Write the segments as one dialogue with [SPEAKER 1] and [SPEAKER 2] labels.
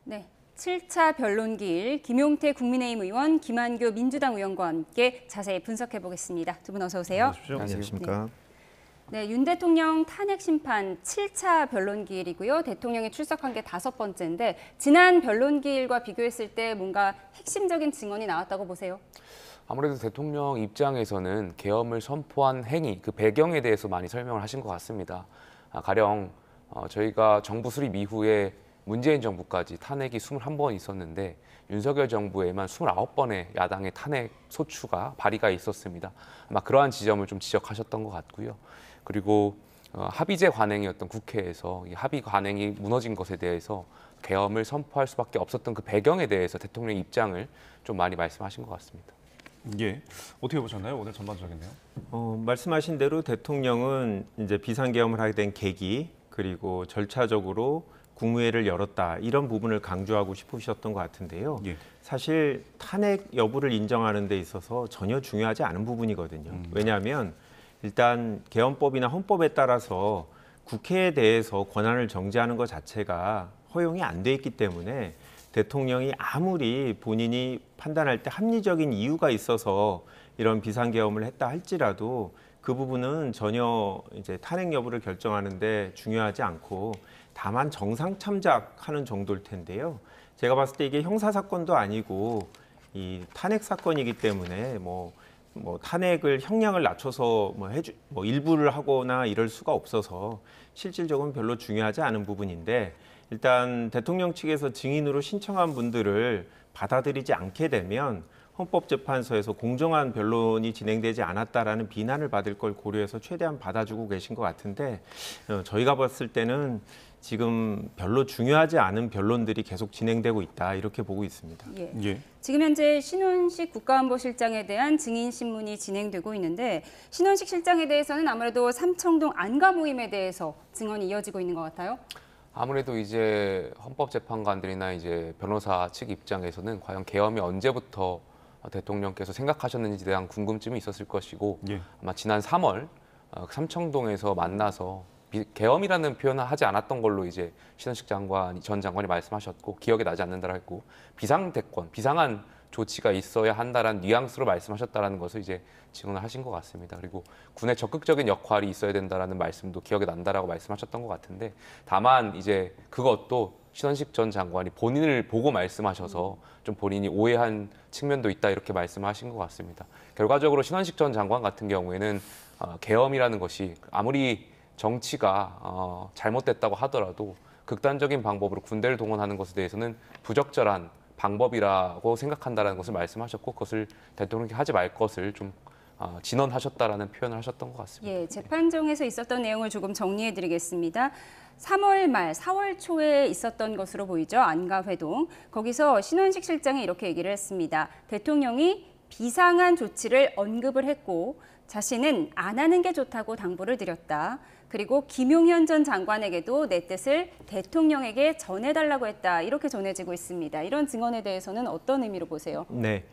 [SPEAKER 1] 네, 7차 변론기일 김용태 국민의힘 의원, 김한규 민주당 의원과 함께 자세히 분석해 보겠습니다. 두 분 어서 오세요.
[SPEAKER 2] 안녕하십니까.
[SPEAKER 1] 네, 윤 대통령 탄핵 심판 7차 변론기일이고요. 대통령이 출석한 게 5번째인데 지난 변론기일과 비교했을 때 뭔가 핵심적인 증언이 나왔다고 보세요?
[SPEAKER 3] 아무래도 대통령 입장에서는 계엄을 선포한 행위, 그 배경에 대해서 많이 설명을 하신 것 같습니다. 가령 저희가 정부 수립 이후에 문재인 정부까지 탄핵이 21번 있었는데 윤석열 정부에만 29번의 야당의 탄핵 소추가 발의가 있었습니다. 아마 그러한 지점을 좀 지적하셨던 것 같고요. 그리고 합의제 관행이었던 국회에서 이 합의 관행이 무너진 것에 대해서 계엄을 선포할 수밖에 없었던 그 배경에 대해서 대통령의 입장을 좀 많이 말씀하신 것 같습니다.
[SPEAKER 4] 예, 어떻게 보셨나요? 오늘 전반적인데요.
[SPEAKER 2] 말씀하신 대로 대통령은 이제 비상계엄을 하게 된 계기 그리고 절차적으로 국무회의를 열었다 이런 부분을 강조하고 싶으셨던 것 같은데요.
[SPEAKER 4] 예.
[SPEAKER 2] 사실 탄핵 여부를 인정하는 데 있어서 전혀 중요하지 않은 부분이거든요. 왜냐하면 일단 계엄법이나 헌법에 따라서 국회에 대해서 권한을 정지하는 것 자체가 허용이 안 돼 있기 때문에 대통령이 아무리 본인이 판단할 때 합리적인 이유가 있어서 이런 비상계엄을 했다 할지라도 그 부분은 전혀 이제 탄핵 여부를 결정하는데 중요하지 않고 다만 정상 참작하는 정도일 텐데요. 제가 봤을 때 이게 형사 사건도 아니고 이 탄핵 사건이기 때문에 뭐 탄핵을 형량을 낮춰서 일부를 하거나 이럴 수가 없어서 실질적으로 별로 중요하지 않은 부분인데 일단 대통령 측에서 증인으로 신청한 분들을 받아들이지 않게 되면 헌법재판소에서 공정한 변론이 진행되지 않았다라는 비난을 받을 걸 고려해서 최대한 받아주고 계신 것 같은데 저희가 봤을 때는 지금 별로 중요하지 않은 변론들이 계속 진행되고 있다 이렇게 보고 있습니다.
[SPEAKER 1] 예.
[SPEAKER 4] 예.
[SPEAKER 1] 지금 현재 신원식 국가안보실장에 대한 증인 신문이 진행되고 있는데 신원식 실장에 대해서는 아무래도 삼청동 안가 모임에 대해서 증언이 이어지고 있는 것 같아요.
[SPEAKER 3] 아무래도 이제 헌법재판관들이나 이제 변호사 측 입장에서는 과연 계엄이 언제부터 대통령께서 생각하셨는지에 대한 궁금증이 있었을 것이고
[SPEAKER 4] 예.
[SPEAKER 3] 아마 지난 3월 삼청동에서 만나서 계엄이라는 표현을 하지 않았던 걸로 이제 신원식 전 장관이 말씀하셨고 기억에 나지 않는다고 했고 비상대권, 비상한 조치가 있어야 한다라는 뉘앙스로 말씀하셨다라는 것을 이제 증언을 하신 것 같습니다. 그리고 군의 적극적인 역할이 있어야 된다라는 말씀도 기억에 난다라고 말씀하셨던 것 같은데 다만 이제 그것도 신원식 전 장관이 본인을 보고 말씀하셔서 좀 본인이 오해한 측면도 있다 이렇게 말씀하신 것 같습니다. 결과적으로 신원식 전 장관 같은 경우에는 계엄이라는 것이 아무리 정치가 잘못됐다고 하더라도 극단적인 방법으로 군대를 동원하는 것에 대해서는 부적절한 방법이라고 생각한다는 것을 말씀하셨고 그것을 대통령이 하지 말 것을 좀 진언하셨다라는 표현을 하셨던 것 같습니다.
[SPEAKER 1] 예, 재판정에서 있었던 내용을 조금 정리해드리겠습니다. 3월 말, 4월 초에 있었던 것으로 보이죠. 안가회동. 거기서 신원식 실장이 이렇게 얘기를 했습니다. 대통령이 비상한 조치를 언급을 했고 자신은 안 하는 게 좋다고 당부를 드렸다. 그리고 김용현 전 장관에게도 내 뜻을 대통령에게 전해달라고 했다. 이렇게 전해지고 있습니다. 이런 증언에 대해서는 어떤 의미로 보세요?
[SPEAKER 2] 네,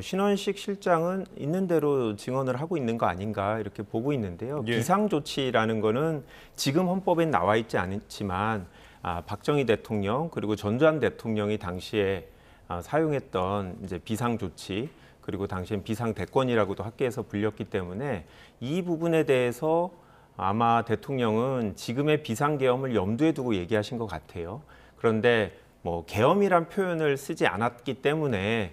[SPEAKER 2] 신원식 실장은 있는 대로 증언을 하고 있는 거 아닌가 이렇게 보고 있는데요.
[SPEAKER 4] 예.
[SPEAKER 2] 비상조치라는 거는 지금 헌법엔 나와 있지 않지만 박정희 대통령 그리고 전두환 대통령이 당시에 사용했던 이제 비상조치 그리고 당시엔 비상대권이라고도 학계에서 불렸기 때문에 이 부분에 대해서 아마 대통령은 지금의 비상계엄을 염두에 두고 얘기하신 것 같아요. 그런데 계엄이란 표현을 쓰지 않았기 때문에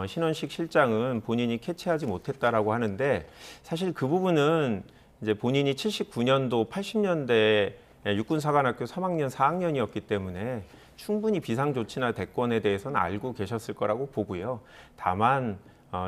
[SPEAKER 2] 신원식 실장은 본인이 캐치하지 못했다라고 하는데 사실 그 부분은 이제 본인이 79년도, 80년대 육군사관학교 3학년, 4학년이었기 때문에 충분히 비상조치나 대권에 대해서는 알고 계셨을 거라고 보고요. 다만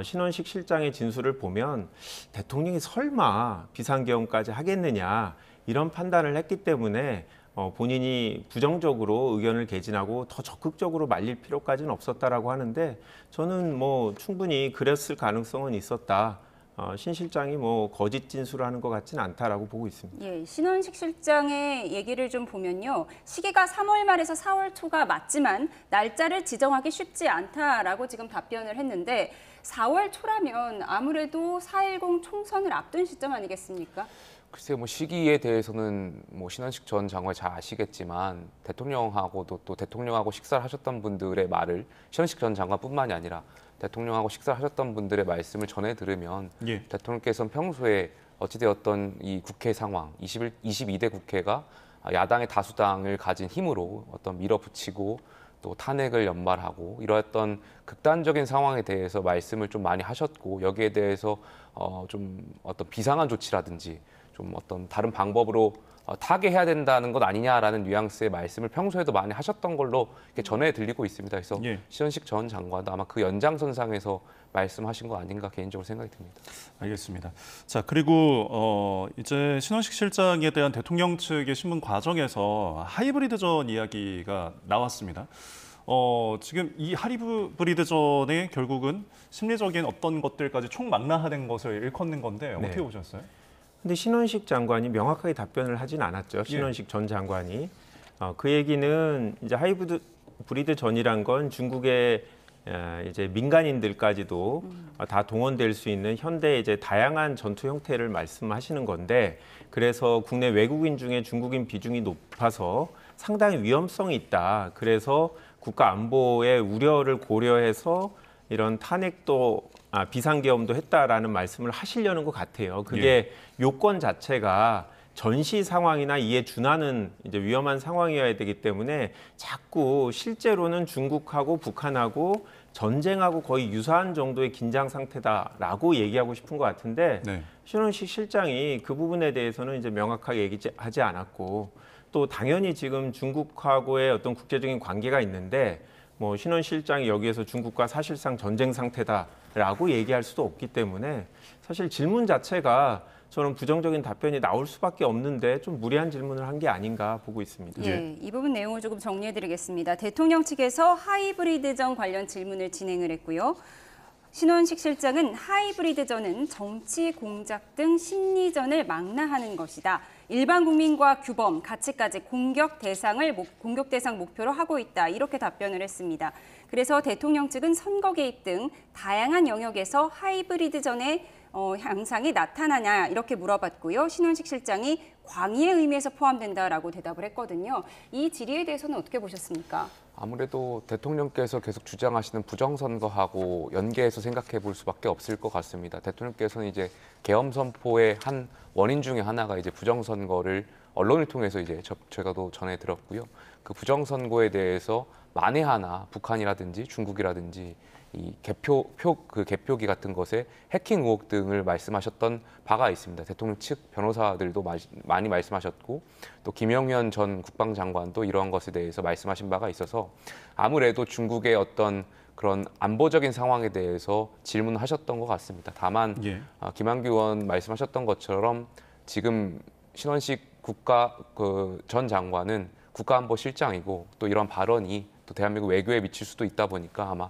[SPEAKER 2] 신원식 실장의 진술을 보면 대통령이 설마 비상계엄까지 하겠느냐 이런 판단을 했기 때문에 본인이 부정적으로 의견을 개진하고 더 적극적으로 말릴 필요까지는 없었다라고 하는데 저는 충분히 그랬을 가능성은 있었다. 신 실장이 거짓 진술을 하는 것 같지는 않다라고 보고 있습니다.
[SPEAKER 1] 예, 신원식 실장의 얘기를 좀 보면요. 시기가 3월 말에서 4월 초가 맞지만 날짜를 지정하기 쉽지 않다라고 지금 답변을 했는데 4월 초라면 아무래도 4.10 총선을 앞둔 시점 아니겠습니까?
[SPEAKER 3] 글쎄요, 뭐 시기에 대해서는 뭐 신원식 전 장관이 잘 아시겠지만 대통령하고도 또 대통령하고 식사를 하셨던 분들의 말을 신원식 전 장관뿐만이 아니라 대통령하고 식사를 하셨던 분들의 말씀을 전해 들으면
[SPEAKER 4] 예.
[SPEAKER 3] 대통령께서는 평소에 어찌되었던 이 국회 상황, 22대 국회가 야당의 다수당을 가진 힘으로 어떤 밀어붙이고 또 탄핵을 연말하고 이러했던 극단적인 상황에 대해서 말씀을 좀 많이 하셨고 여기에 대해서 좀 어떤 비상한 조치라든지 좀 어떤 다른 방법으로 타개해야 된다는 것 아니냐라는 뉘앙스의 말씀을 평소에도 많이 하셨던 걸로 이렇게 전해 들리고 있습니다. 그래서
[SPEAKER 4] 예.
[SPEAKER 3] 신원식 전 장관도 아마 그 연장선상에서 말씀하신 거 아닌가 개인적으로 생각이 듭니다.
[SPEAKER 4] 알겠습니다. 자, 그리고 이제 신원식 실장에 대한 대통령 측의 신문 과정에서 하이브리드전 이야기가 나왔습니다. 지금 이 하이브리드전에 결국은 심리적인 어떤 것들까지 총망라하는 것을 일컫는 건데 어떻게
[SPEAKER 2] 네.
[SPEAKER 4] 보셨어요?
[SPEAKER 2] 근데 신원식 장관이 명확하게 답변을 하진 않았죠. 신원식 전 장관이. 그 얘기는 이제 하이브리드 전이란 건 중국의 이제 민간인들까지도 다 동원될 수 있는 현대 이제 다양한 전투 형태를 말씀하시는 건데 그래서 국내 외국인 중에 중국인 비중이 높아서 상당히 위험성이 있다. 그래서 국가 안보의 우려를 고려해서 이런 탄핵도 비상계엄도 했다라는 말씀을 하시려는 것 같아요. 그게 요건 자체가 전시 상황이나 이에 준하는 이제 위험한 상황이어야 되기 때문에 자꾸 실제로는 중국하고 북한하고 전쟁하고 거의 유사한 정도의 긴장 상태다라고 얘기하고 싶은 것 같은데
[SPEAKER 4] 네.
[SPEAKER 2] 신원식 실장이 그 부분에 대해서는 이제 명확하게 얘기하지 않았고 또 당연히 지금 중국하고의 어떤 국제적인 관계가 있는데 뭐 신원 실장이 여기에서 중국과 사실상 전쟁 상태다라고 얘기할 수도 없기 때문에 사실 질문 자체가 저는 부정적인 답변이 나올 수밖에 없는데 좀 무리한 질문을 한 게 아닌가 보고 있습니다.
[SPEAKER 1] 예, 이 부분 내용을 조금 정리해드리겠습니다. 대통령 측에서 하이브리드전 관련 질문을 진행을 했고요. 신원식 실장은 하이브리드전은 정치 공작 등 심리전을 망라하는 것이다. 일반 국민과 규범, 가치까지 공격 대상 목표로 하고 있다. 이렇게 답변을 했습니다. 그래서 대통령 측은 선거 개입 등 다양한 영역에서 하이브리드전의 양상이 나타나냐 이렇게 물어봤고요. 신원식 실장이 광의의 의미에서 포함된다라고 대답을 했거든요. 이 질의에 대해서는 어떻게 보셨습니까?
[SPEAKER 3] 아무래도 대통령께서 계속 주장하시는 부정선거하고 연계해서 생각해 볼 수밖에 없을 것 같습니다. 대통령께서는 이제 계엄 선포의 한 원인 중에 하나가 이제 부정선거를 언론을 통해서 이제 제가도 전해 들었고요. 그 부정선거에 대해서 만에 하나 북한이라든지 중국이라든지 이 개표기 같은 것에 해킹 의혹 등을 말씀하셨던 바가 있습니다. 대통령 측 변호사들도 많이 말씀하셨고 또 김영현 전 국방장관도 이러한 것에 대해서 말씀하신 바가 있어서 아무래도 중국의 어떤 그런 안보적인 상황에 대해서 질문하셨던 것 같습니다. 다만 김한규 의원 말씀하셨던 것처럼 지금 신원식 전 장관은 국가안보실장이고 또 이런 발언이 또 대한민국 외교에 미칠 수도 있다 보니까 아마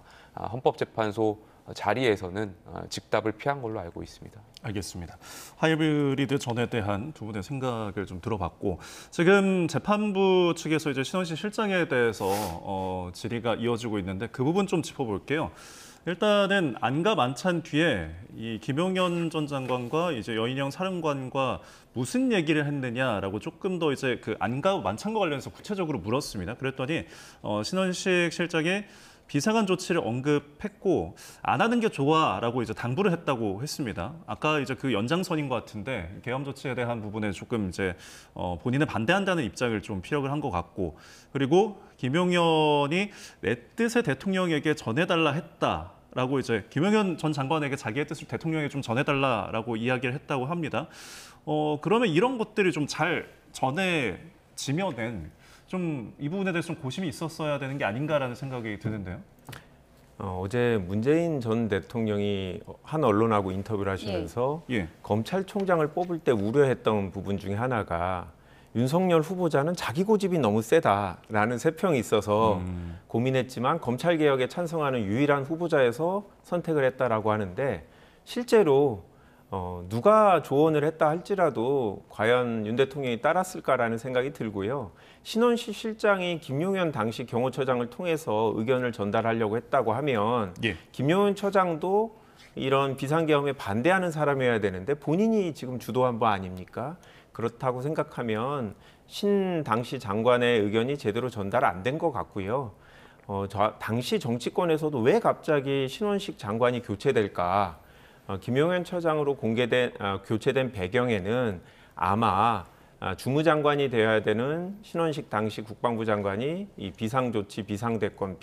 [SPEAKER 3] 헌법재판소 자리에서는 즉답을 피한 걸로 알고 있습니다.
[SPEAKER 4] 알겠습니다. 하이브리드 전에 대한 두 분의 생각을 좀 들어봤고 지금 재판부 측에서 이제 신원식 실장에 대해서 질의가 이어지고 있는데 그 부분 좀 짚어볼게요. 일단은 안가 만찬 뒤에 이 김용현 전 장관과 이제 여인영 사령관과 무슨 얘기를 했느냐라고 조금 더 이제 그 안가 만찬과 관련해서 구체적으로 물었습니다. 그랬더니 신원식 실장이 비상한 조치를 언급했고 안 하는 게 좋아라고 이제 당부를 했다고 했습니다. 아까 이제 그 연장선인 것 같은데 계엄 조치에 대한 부분에 조금 이제 본인은 반대한다는 입장을 좀 피력을 한 것 같고 그리고 김용현이 내 뜻을 대통령에게 전해달라 했다라고 이제 김용현 전 장관에게 자기의 뜻을 대통령에게 좀 전해달라라고 이야기를 했다고 합니다. 그러면 이런 것들이 좀 잘 전해지면은 좀 이 부분에 대해서 좀 고심이 있었어야 되는 게 아닌가라는 생각이 드는데요.
[SPEAKER 2] 어제 문재인 전 대통령이 한 언론하고 인터뷰를 하시면서 검찰총장을 뽑을 때 우려했던 부분 중에 하나가 윤석열 후보자는 자기 고집이 너무 세다라는 세평이 있어서 고민했지만 검찰개혁에 찬성하는 유일한 후보자에서 선택을 했다라고 하는데 실제로 누가 조언을 했다 할지라도 과연 윤 대통령이 따랐을까라는 생각이 들고요. 신원식 실장이 김용현 당시 경호처장을 통해서 의견을 전달하려고 했다고 하면 김용현 처장도 이런 비상계엄에 반대하는 사람이어야 되는데 본인이 지금 주도한 바 아닙니까? 그렇다고 생각하면 당시 장관의 의견이 제대로 전달 안 된 것 같고요. 당시 정치권에서도 왜 갑자기 신원식 장관이 교체될까? 김용현 처장으로 교체된 배경에는 아마 주무장관이 되어야 되는 신원식 당시 국방부 장관이 이 비상조치, 비상대권,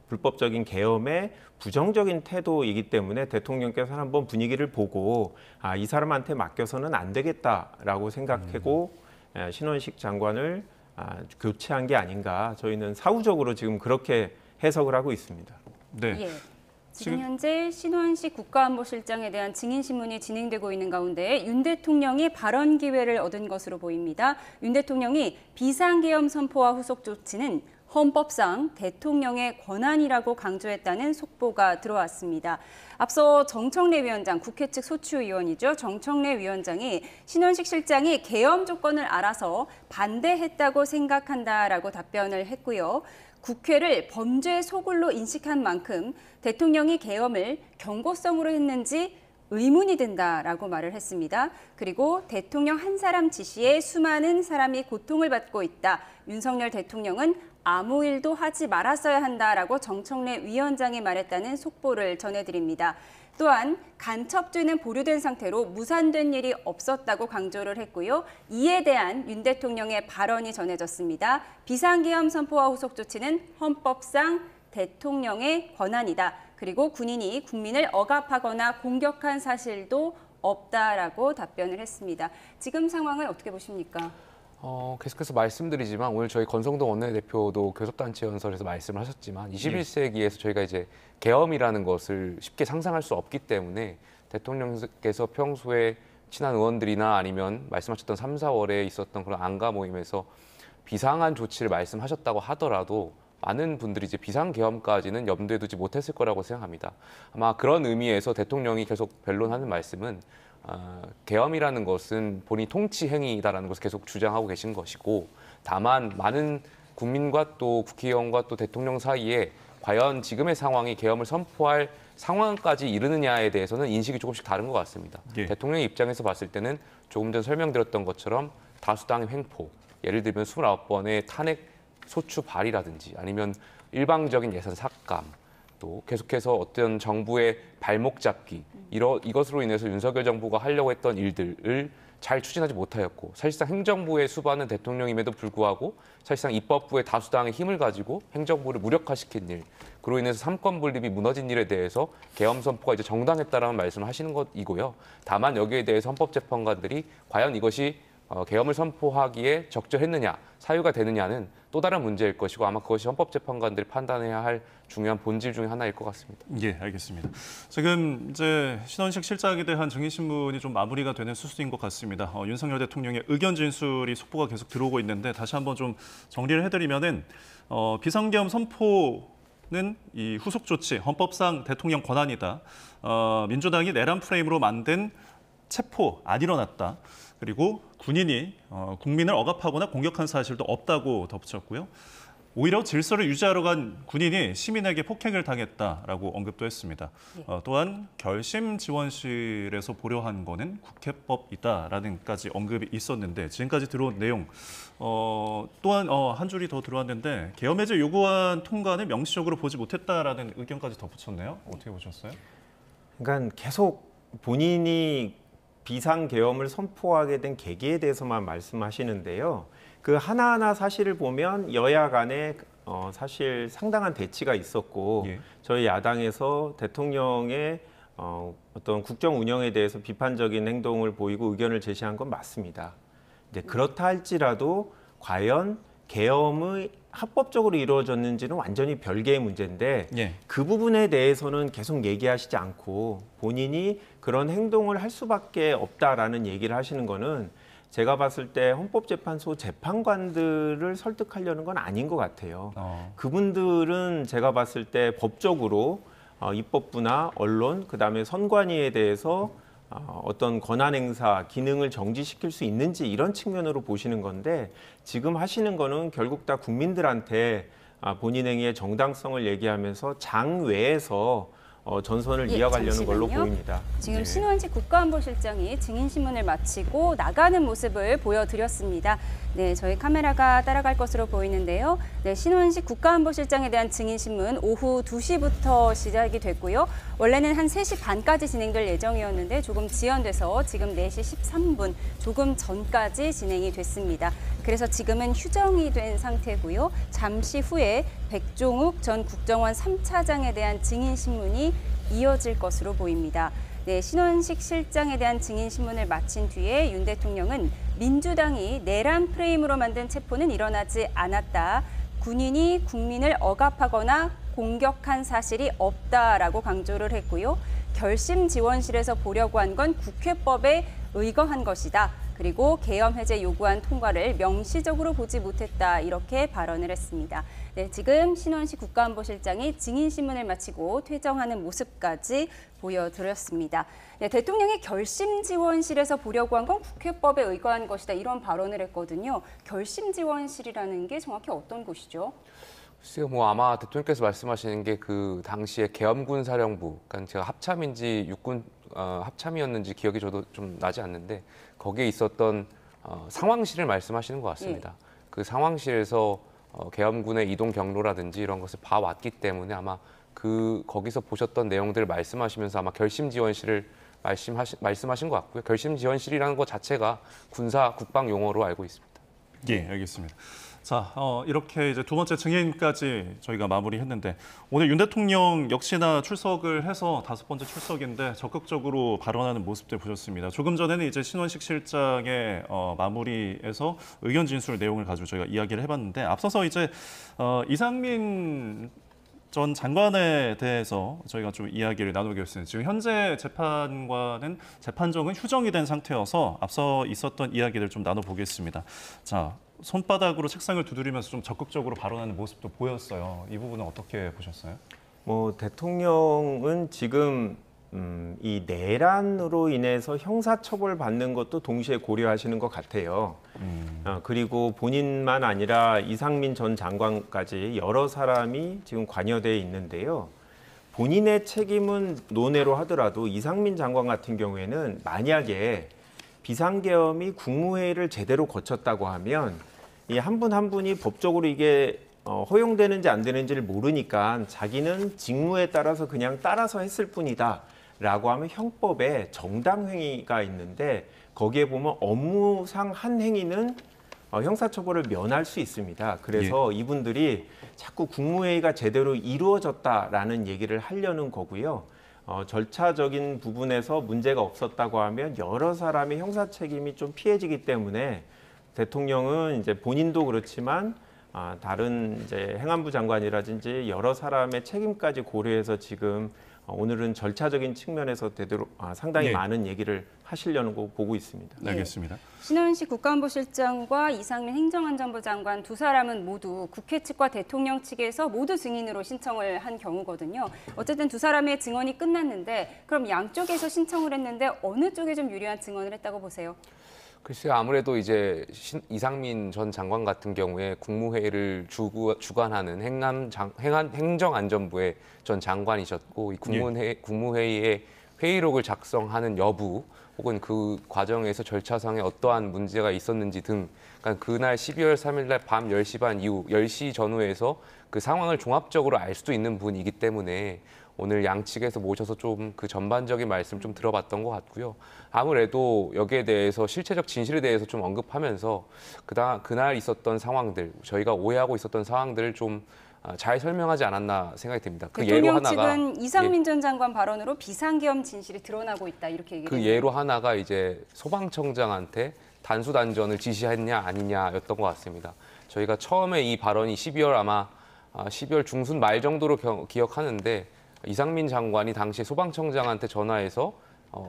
[SPEAKER 2] 불법적인 계엄의 부정적인 태도이기 때문에 대통령께서는 한번 분위기를 보고 이 사람한테 맡겨서는 안 되겠다라고 생각하고 신원식 장관을 교체한 게 아닌가. 저희는 사후적으로 지금 그렇게 해석을 하고 있습니다.
[SPEAKER 4] 네.
[SPEAKER 1] 예. 지금 현재 신원식 국가안보실장에 대한 증인신문이 진행되고 있는 가운데 윤 대통령이 발언 기회를 얻은 것으로 보입니다. 윤 대통령이 비상계엄 선포와 후속 조치는 헌법상 대통령의 권한이라고 강조했다는 속보가 들어왔습니다. 앞서 정청래 위원장, 국회 측 소추위원이죠. 정청래 위원장이 신원식 실장이 계엄 조건을 알아서 반대했다고 생각한다라고 답변을 했고요. 국회를 범죄 소굴로 인식한 만큼 대통령이 계엄을 경고성으로 했는지 의문이 든다라고 말을 했습니다. 그리고 대통령 한 사람 지시에 수많은 사람이 고통을 받고 있다. 윤석열 대통령은 아무 일도 하지 말았어야 한다라고 정청래 위원장이 말했다는 속보를 전해드립니다. 또한 간첩죄는 보류된 상태로 무산된 일이 없었다고 강조를 했고요. 이에 대한 윤 대통령의 발언이 전해졌습니다. 비상계엄 선포와 후속 조치는 헌법상 대통령의 권한이다. 그리고 군인이 국민을 억압하거나 공격한 사실도 없다라고 답변을 했습니다. 지금 상황을 어떻게 보십니까?
[SPEAKER 3] 계속해서 말씀드리지만 오늘 저희 권성동 원내대표도 교섭단체 연설에서 말씀을 하셨지만 21세기에서 저희가 이제 계엄이라는 것을 쉽게 상상할 수 없기 때문에 대통령께서 평소에 친한 의원들이나 아니면 말씀하셨던 3, 4월에 있었던 그런 안가 모임에서 비상한 조치를 말씀하셨다고 하더라도 많은 분들이 이제 비상계엄까지는 염두에 두지 못했을 거라고 생각합니다. 아마 그런 의미에서 대통령이 계속 변론하는 말씀은 계엄이라는 것은 본인이 통치 행위다라는 것을 계속 주장하고 계신 것이고 다만 많은 국민과 또 국회의원과 또 대통령 사이에 과연 지금의 상황이 계엄을 선포할 상황까지 이르느냐에 대해서는 인식이 조금씩 다른 것 같습니다.
[SPEAKER 4] 예.
[SPEAKER 3] 대통령의 입장에서 봤을 때는 조금 전 설명드렸던 것처럼 다수당의 횡포, 예를 들면 29번의 탄핵 소추 발의라든지 아니면 일방적인 예산 삭감, 또 계속해서 어떤 정부의 발목 잡기 이것으로 인해서 윤석열 정부가 하려고 했던 일들을 잘 추진하지 못하였고 사실상 행정부의 수반은 대통령임에도 불구하고 사실상 입법부의 다수당의 힘을 가지고 행정부를 무력화시킨 일, 그로 인해서 삼권 분립이 무너진 일에 대해서 계엄 선포가 이제 정당했다라는 말씀을 하시는 것이고요. 다만 여기에 대해서 헌법재판관들이 과연 이것이 계엄을 선포하기에 적절했느냐, 사유가 되느냐는 또 다른 문제일 것이고 아마 그것이 헌법재판관들이 판단해야 할 중요한 본질 중에 하나일 것 같습니다.
[SPEAKER 4] 예, 알겠습니다. 지금 이제 신원식 실장에 대한 증인신문이 좀 마무리가 되는 수순인 것 같습니다. 윤석열 대통령의 의견 진술이 속보가 계속 들어오고 있는데 다시 한번 좀 정리를 해드리면은 비상계엄 선포는 이 후속 조치, 헌법상 대통령 권한이다. 민주당이 내란 프레임으로 만든 체포 안 일어났다. 그리고 군인이 국민을 억압하거나 공격한 사실도 없다고 덧붙였고요. 오히려 질서를 유지하러 간 군인이 시민에게 폭행을 당했다라고 언급도 했습니다. 또한 결심 지원실에서 보려한 거는 국회법이다라는까지 언급이 있었는데 지금까지 들어온 내용 또한 한 줄이 더 들어왔는데 계엄 해제 요구안 통과는 명시적으로 보지 못했다라는 의견까지 덧붙였네요. 어떻게 보셨어요?
[SPEAKER 2] 그러니까 계속 본인이 비상계엄을 선포하게 된 계기에 대해서만 말씀하시는데요. 그 하나하나 사실을 보면 여야 간에 사실 상당한 대치가 있었고
[SPEAKER 4] 예.
[SPEAKER 2] 저희 야당에서 대통령의 어떤 국정 운영에 대해서 비판적인 행동을 보이고 의견을 제시한 건 맞습니다. 근데 그렇다 할지라도 과연 계엄이 합법적으로 이루어졌는지는 완전히 별개의 문제인데
[SPEAKER 4] 예.
[SPEAKER 2] 그 부분에 대해서는 계속 얘기하시지 않고 본인이 그런 행동을 할 수밖에 없다라는 얘기를 하시는 거는 제가 봤을 때 헌법재판소 재판관들을 설득하려는 건 아닌 것 같아요. 그분들은 제가 봤을 때 법적으로 입법부나 언론, 그다음에 선관위에 대해서 어떤 권한 행사, 기능을 정지시킬 수 있는지 이런 측면으로 보시는 건데 지금 하시는 거는 결국 다 국민들한테 본인 행위의 정당성을 얘기하면서 장 외에서 전선을
[SPEAKER 1] 예,
[SPEAKER 2] 이어가려는 걸로
[SPEAKER 1] 잠시만요.
[SPEAKER 2] 보입니다.
[SPEAKER 1] 지금
[SPEAKER 4] 네.
[SPEAKER 1] 신원식 국가안보실장이 증인신문을 마치고 나가는 모습을 보여드렸습니다. 네, 저희 카메라가 따라갈 것으로 보이는데요. 네, 신원식 국가안보실장에 대한 증인신문 오후 2시부터 시작이 됐고요. 원래는 한 3시 반까지 진행될 예정이었는데 조금 지연돼서 지금 4시 13분, 조금 전까지 진행이 됐습니다. 그래서 지금은 휴정이 된 상태고요. 잠시 후에 백종욱 전 국정원 3차장에 대한 증인신문이 이어질 것으로 보입니다. 네, 신원식 실장에 대한 증인신문을 마친 뒤에 윤 대통령은 민주당이 내란 프레임으로 만든 체포는 일어나지 않았다. 군인이 국민을 억압하거나 공격한 사실이 없다라고 강조를 했고요. 결심지원실에서 보려고 한 건 국회법에 의거한 것이다. 그리고 계엄 해제 요구안 통과를 명시적으로 보지 못했다. 이렇게 발언을 했습니다. 네, 지금 신원식 국가안보실장이 증인신문을 마치고 퇴정하는 모습까지 보여드렸습니다. 네, 대통령이 결심지원실에서 보려고 한 건 국회법에 의거한 것이다. 이런 발언을 했거든요. 결심지원실이라는 게 정확히 어떤 곳이죠?
[SPEAKER 3] 글쎄요, 뭐 아마 대통령께서 말씀하시는 게 그 당시에 계엄군사령부, 그러니까 제가 합참인지 육군 합참이었는지 기억이 저도 좀 나지 않는데 거기에 있었던 상황실을 말씀하시는 것 같습니다. 그 상황실에서 계엄군의 이동 경로라든지 이런 것을 봐왔기 때문에 아마 거기서 보셨던 내용들을 말씀하시면서 아마 결심지원실을 말씀하신 것 같고요. 결심지원실이라는 것 자체가 군사 국방 용어로 알고 있습니다.
[SPEAKER 4] 예, 알겠습니다. 자, 이렇게 이제 두 번째 증인까지 저희가 마무리했는데 오늘 윤 대통령 역시나 출석을 해서 5번째 출석인데 적극적으로 발언하는 모습들 보셨습니다. 조금 전에는 이제 신원식 실장의 마무리에서 의견 진술 내용을 가지고 저희가 이야기를 해봤는데 앞서서 이제 이상민 전 장관에 대해서 저희가 좀 이야기를 나누겠습니다. 지금 현재 재판정은 휴정이 된 상태여서 앞서 있었던 이야기를 좀 나눠보겠습니다. 자, 손바닥으로 책상을 두드리면서 좀 적극적으로 발언하는 모습도 보였어요. 이 부분은 어떻게 보셨어요?
[SPEAKER 2] 뭐 대통령은 지금 이 내란으로 인해서 형사처벌 받는 것도 동시에 고려하시는 것 같아요. 그리고 본인만 아니라 이상민 전 장관까지 여러 사람이 지금 관여되어 있는데요. 본인의 책임은 논외로 하더라도 이상민 장관 같은 경우에는 만약에 비상계엄이 국무회의를 제대로 거쳤다고 하면 이 한 분 한 분이 법적으로 이게 허용되는지 안 되는지를 모르니까 자기는 직무에 따라서 그냥 따라서 했을 뿐이다 라고 하면 형법에 정당행위가 있는데 거기에 보면 업무상 한 행위는 형사처벌을 면할 수 있습니다. 그래서 이분들이 자꾸 국무회의가 제대로 이루어졌다라는 얘기를 하려는 거고요. 절차적인 부분에서 문제가 없었다고 하면 여러 사람의 형사 책임이 좀 피해지기 때문에 대통령은 이제 본인도 그렇지만 다른 이제 행안부 장관이라든지 여러 사람의 책임까지 고려해서 지금 오늘은 절차적인 측면에서 되도록 상당히 많은 얘기를 하시려는 거 보고 있습니다.
[SPEAKER 4] 네, 알겠습니다.
[SPEAKER 1] 신원식 국가안보실장과 이상민 행정안전부 장관 두 사람은 모두 국회 측과 대통령 측에서 모두 증인으로 신청을 한 경우거든요. 어쨌든 두 사람의 증언이 끝났는데 그럼 양쪽에서 신청을 했는데 어느 쪽에 좀 유리한 증언을 했다고 보세요?
[SPEAKER 3] 글쎄요, 아무래도 이제 이상민 전 장관 같은 경우에 국무회의를 주관하는 행정안전부의 전 장관이셨고, 이 국무회의의 회의록을 작성하는 여부, 혹은 그 과정에서 절차상에 어떠한 문제가 있었는지 등, 그러니까 그날 12월 3일 날 밤 10시 반 이후, 10시 전후에서 그 상황을 종합적으로 알 수도 있는 분이기 때문에 오늘 양측에서 모셔서 좀 그 전반적인 말씀 좀 들어봤던 것 같고요. 아무래도 여기에 대해서 실체적 진실에 대해서 좀 언급하면서 그날 있었던 상황들, 저희가 오해하고 있었던 상황들을 좀 잘 설명하지 않았나 생각이 듭니다. 그 예로
[SPEAKER 1] 대통령
[SPEAKER 3] 하나가
[SPEAKER 1] 측은 이상민 전 장관 발언으로 비상계엄 진실이 드러나고 있다 이렇게 얘기를
[SPEAKER 3] 그 예로 하나가 이제 소방청장한테 단수단전을 지시했냐 아니냐였던 것 같습니다. 저희가 처음에 이 발언이 12월 중순 말 정도로 기억하는데 이상민 장관이 당시 소방청장한테 전화해서